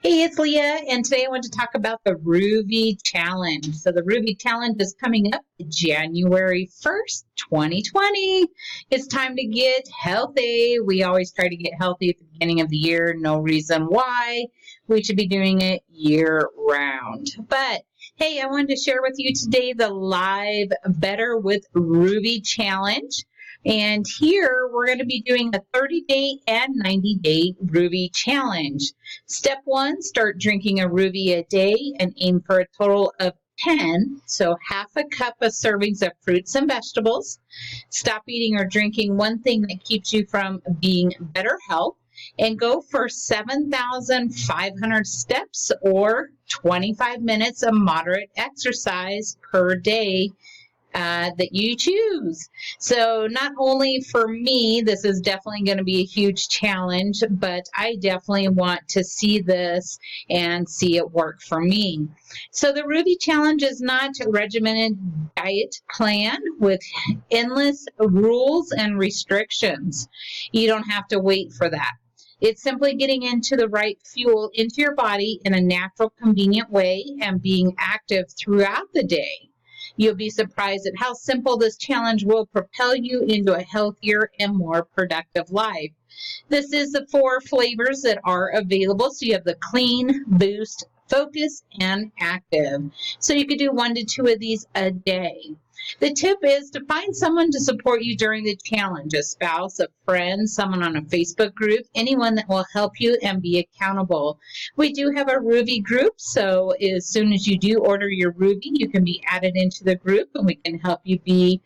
Hey, it's Leah, and today I want to talk about the Ruvi Challenge. So, the Ruvi Challenge is coming up January 1st, 2020. It's time to get healthy. We always try to get healthy at the beginning of the year. No reason why we should be doing it year round. But hey, I wanted to share with you today the live Better with Ruvi Challenge. And here we're going to be doing a 30-day and 90-day Ruvi challenge. Step 1, start drinking a Ruvi a day and aim for a total of 10, so half a cup of servings of fruits and vegetables. Stop eating or drinking one thing that keeps you from being better health, and go for 7,500 steps or 25 minutes of moderate exercise per day that you choose. So not only for me, this is definitely going to be a huge challenge, but I definitely want to see this and see it work for me. So the Ruvi Challenge is not a regimented diet plan with endless rules and restrictions. You don't have to wait for that. It's simply getting into the right fuel into your body in a natural, convenient way and being active throughout the day. You'll be surprised at how simple this challenge will propel you into a healthier and more productive life. This is the 4 flavors that are available. So you have the clean, boost, focus, and active. So you could do 1 to 2 of these a day. The tip is to find someone to support you during the challenge, a spouse, a friend, someone on a Facebook group, anyone that will help you and be accountable. We do have a Ruvi group, so as soon as you do order your Ruvi, you can be added into the group and we can help you be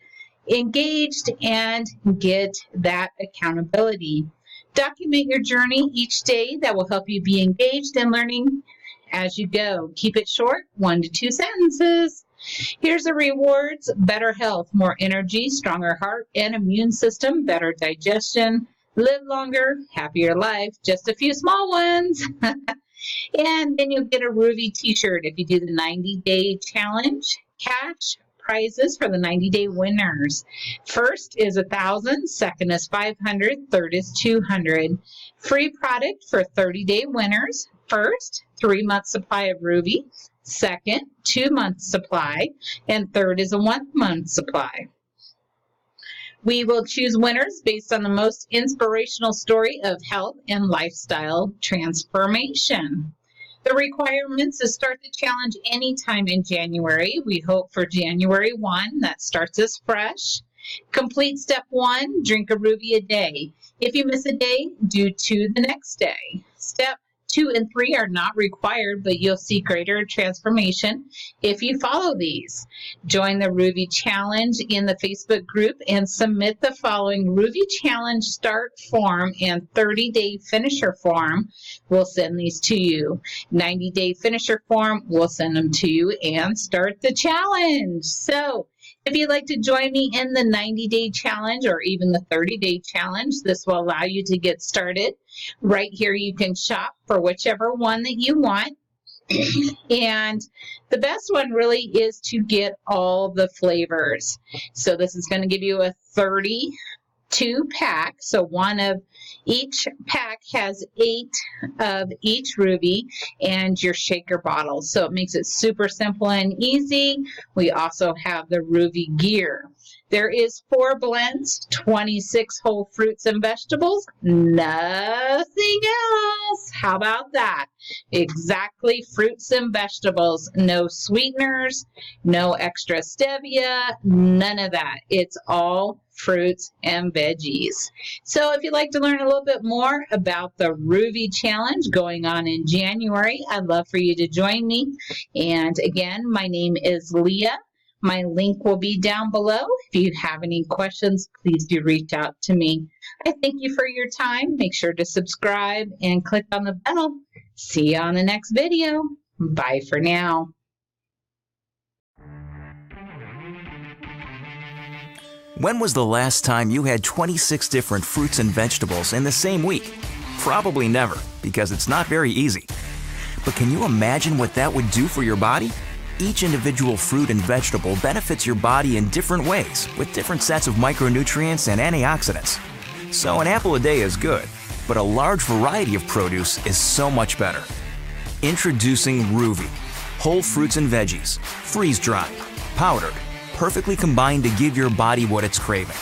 engaged and get that accountability. Document your journey each day. That will help you be engaged and learning as you go. Keep it short, 1 to 2 sentences. Here's the rewards: better health, more energy, stronger heart and immune system, better digestion, live longer, happier life, just a few small ones. And then you'll get a Ruvi t-shirt if you do the 90-day challenge. Cash prizes for the 90-day winners. First is 1,000, second is 500, third is 200. Free product for 30-day winners. First, 3-month supply of Ruvi. Second, 2-month supply, and third is a 1-month supply. We will choose winners based on the most inspirational story of health and lifestyle transformation. The requirements is start the challenge anytime in January. We hope for January 1. That starts us fresh. Complete step 1, drink a Ruvi a day. If you miss a day, do 2 the next day. Step 2 and 3 are not required, but you'll see greater transformation if you follow these. Join the Ruvi Challenge in the Facebook group and submit the following Ruvi Challenge start form and 30-day finisher form. We'll send these to you. 90-day finisher form, we'll send them to you and start the challenge. So if you'd like to join me in the 90-day challenge or even the 30-day challenge, this will allow you to get started. Right here you can shop for whichever one that you want. And the best one really is to get all the flavors. So this is going to give you a 32 pack. So one of each pack has 8 of each Ruvi and your shaker bottle. So it makes it super simple and easy. We also have the Ruvi gear. There is 4 blends, 26 whole fruits and vegetables, nothing else. How about that? Exactly, fruits and vegetables, no sweeteners, no extra stevia, none of that. It's all fruits and veggies. So if you'd like to learn a little bit more about the Ruvi Challenge going on in January, I'd love for you to join me. And again, my name is Leah. My link will be down below. If you have any questions, please do reach out to me. I thank you for your time. Make sure to subscribe and click on the bell. See you on the next video. Bye for now. When was the last time you had 26 different fruits and vegetables in the same week? Probably never, because it's not very easy. But can you imagine what that would do for your body? Each individual fruit and vegetable benefits your body in different ways with different sets of micronutrients and antioxidants. So an apple a day is good, but a large variety of produce is so much better. Introducing Ruvi, Whole Fruits and Veggies, freeze-dried, powdered, perfectly combined to give your body what it's craving.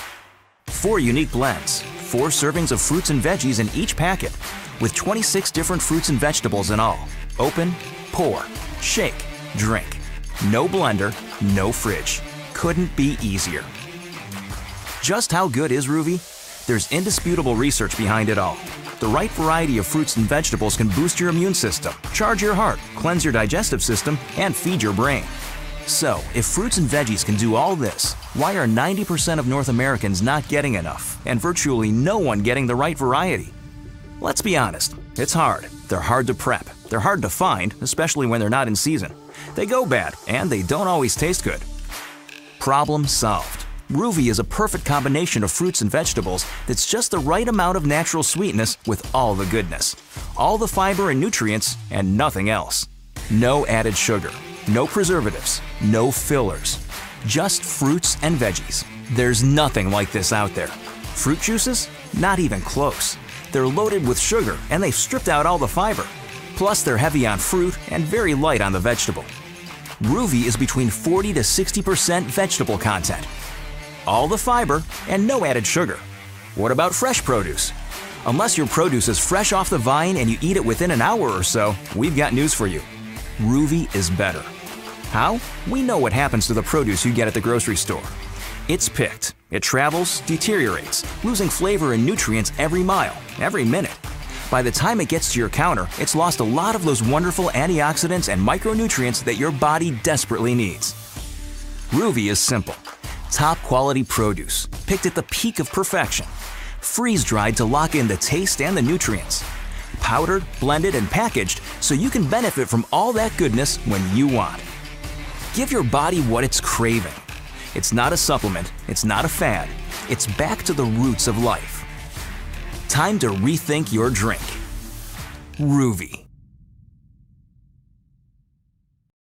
4 unique blends, 4 servings of fruits and veggies in each packet, with 26 different fruits and vegetables in all. Open, pour, shake, drink. No blender, no fridge. Couldn't be easier. Just how good is Ruvi? There's indisputable research behind it all. The right variety of fruits and vegetables can boost your immune system, charge your heart, cleanse your digestive system, and feed your brain. So, if fruits and veggies can do all this, why are 90% of North Americans not getting enough, and virtually no one getting the right variety? Let's be honest, it's hard. They're hard to prep. They're hard to find, especially when they're not in season. They go bad, and they don't always taste good. Problem solved. Ruvi is a perfect combination of fruits and vegetables that's just the right amount of natural sweetness with all the goodness, all the fiber and nutrients, and nothing else. No added sugar, no preservatives, no fillers, just fruits and veggies. There's nothing like this out there. Fruit juices? Not even close. They're loaded with sugar and they've stripped out all the fiber. Plus, they're heavy on fruit and very light on the vegetable. Ruvi is between 40 to 60% vegetable content. All the fiber and no added sugar. What about fresh produce? Unless your produce is fresh off the vine and you eat it within an hour or so, we've got news for you. Ruvi is better. How? We know what happens to the produce you get at the grocery store. It's picked, it travels, deteriorates, losing flavor and nutrients every mile, every minute. By the time it gets to your counter, it's lost a lot of those wonderful antioxidants and micronutrients that your body desperately needs. Ruvi is simple. Top quality produce, picked at the peak of perfection. Freeze-dried to lock in the taste and the nutrients. Powdered, blended, and packaged so you can benefit from all that goodness when you want. Give your body what it's craving. It's not a supplement, it's not a fad. It's back to the roots of life. Time to rethink your drink. Ruvi.